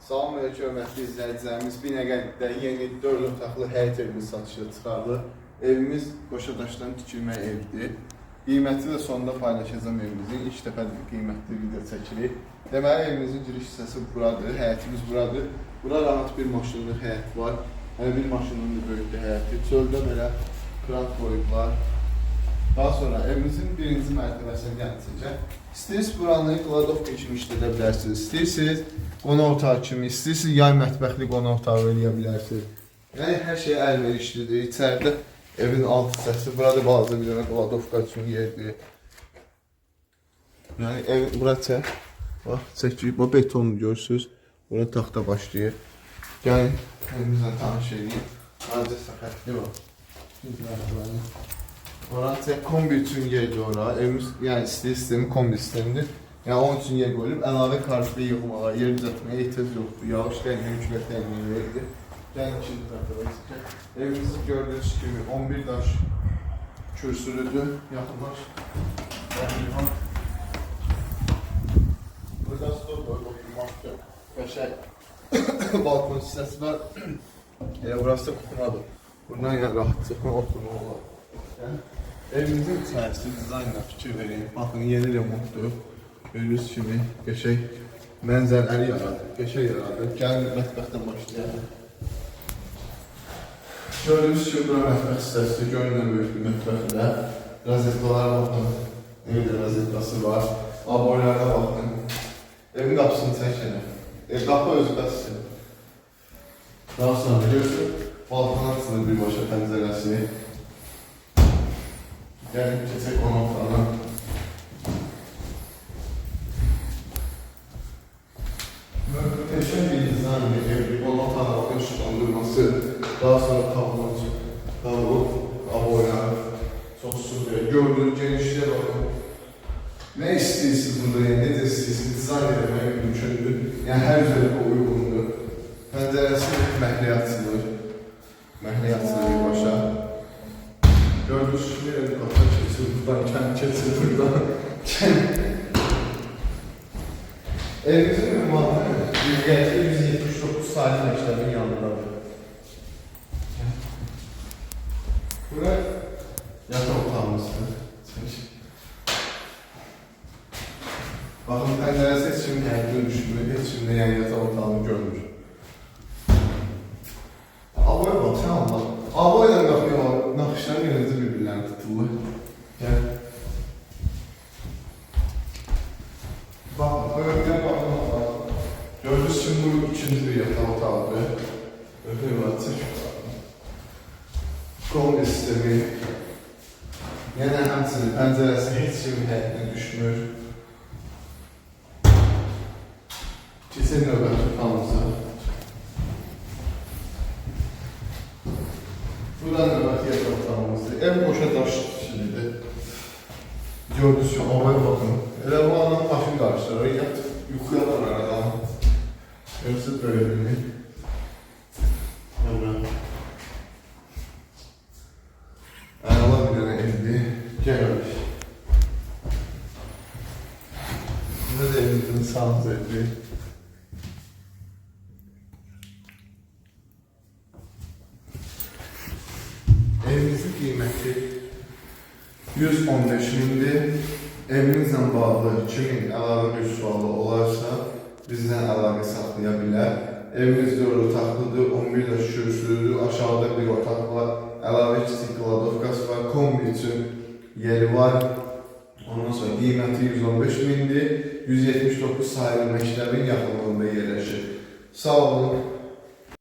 Salam aleyküm, hörmətli izləyicilərimiz. Binəqədidə yeni 4 otaqlı həyət evimiz satışa çıxarılır. Evimiz Qoşadaşdan tikilmə evdir. Qiyməti də sonunda paylaşacağım evimizin. İlk dəfədir qiymətli video çəkirik. Deməli, evimizin giriş hissəsi buradır, həyətimiz buradır. Bura rahat bir maşınlıq həyət var. Hələ bir maşının da böyük bir həyəti. Çöldə belə krant qoyublar. Daha sonra evimizin birinci mərtəbəsini gələcək. İstəyirsiniz buranı kladovka kimi işlədə bilərsiniz. İstəyirsiniz qonaq otağı kimi, istəyirsiniz yay mətbəxli qonaq otağı eləyə bilərsiniz. Yəni hər şey əlverişlidir. İçəridə evin alt hissəsi, burada balaca bir dənə kladovka üçün yerdir. Yəni ev bura çək. Bax, çəkib, bax betonu görürsünüz. Bura taxta başlayır. Yəni evimizlə tanış edin. Ancaq səxətli var. Orası kombi üçün yerdir ora. Evimiz yəni istilik sistemi kombi sistemidir. Yəni onun üçün yer qoyulub əlavə kartı yığmağa, yer düzəltməyə ehtiyac yoxdur. Yağış dəymiyor, külək dəymiyor yerdir. Yəni ikinci tərəfə çıxacaq. Evimiz gördüyünüz kimi 11 daş kürsülüdür. Yaxınlaş. Burada stop var, oturmaq qəşəng balkon hissəsi var. Elə burası da kutumadır. Buradan yəni rahatlıqla oturmaq olar. Evimizin içərisi dizaynına fikir verin. Baxın, yeni remontdur. Gördüyünüz kimi qəşəng mənzərəli yaradır. Qəşəng yaradır. Gəlin mətbəxdən başlayalım. Gördüyünüz kimi bura mətbəx hissəsidir. Görünən böyük bir mətbəxdə. Rozetkalara baxın. Evdə rozetkası var. Aboylara baxın. Evin qapısını çəkin. Qapı özü qapısı. Daha sonra görürsünüz, balkona açılır birbaşa pəncərəsi. Yəni keçək qonaq otağına. Möhtəşəm bir dizaynlı evli qonaq otağına ışıqlandırması, daha sonra tablot, aboylar, çox süper. Gördüyünüz genişliyə baxın. Nə istəyirsiniz burada, yəni necə istəyirsiniz, dizayn etmək mümkündür. Yəni hər üzərində uyğundur. Pəncərəsi məhliyyatçıdır. Məhliyyatçıdır birbaşa. Gördüğünüz kimi evin qapıdan keçir, buradan kənd keçir, buradan kənd. Evimizin ünvanı 179 sayılı məktəbin yanındadır. Bura yataq otağımızdır. Baxın, pəncərəsi heç kimin həyətini düşmür, heç kimin də yəni yataq otağını görmür. Aboya bax, sən Allah. Aboyla qapıya var, naxışların yönəcə bir-birlərini tutulur. Gəl. Baxın, böyüklər baxın var. Gördüyünüz kimi bu ikinci bir yataq otağıdır. Böyüklər var, çək. Kombi sistemi. Yəni həmçinin pəncərəsi heç kimin həyətinə düşmür. Keçək növbəti otağımıza. Buradan növbəti yataq otağımızdır. Ev boşa daş tikilidir. Gördüyünüz kimi havaya baxın. Elə bu anın başını qarışdırır, yatıb yuxuya var aradan. Görürsünüz böyle birini. Əla bir dənə evdir. Gəlmiş. Bunda da evimizin sağımız evdir. Evimizin qiyməti 115 mindir. Evinizlə bağlı kimin əlavə bir sualı olarsa bizdən əlaqə saxlaya bilər. Evimiz 4 otaqlıdır, 11 daş kürsülüdür, aşağıda bir otaq var, əlavə kiçik kladovkası var, kombi üçün yeri var. Ondan sonra qiyməti 115 mindir, 179 sayılı məktəbin yaxınlığında yerləşir. Sağ olun.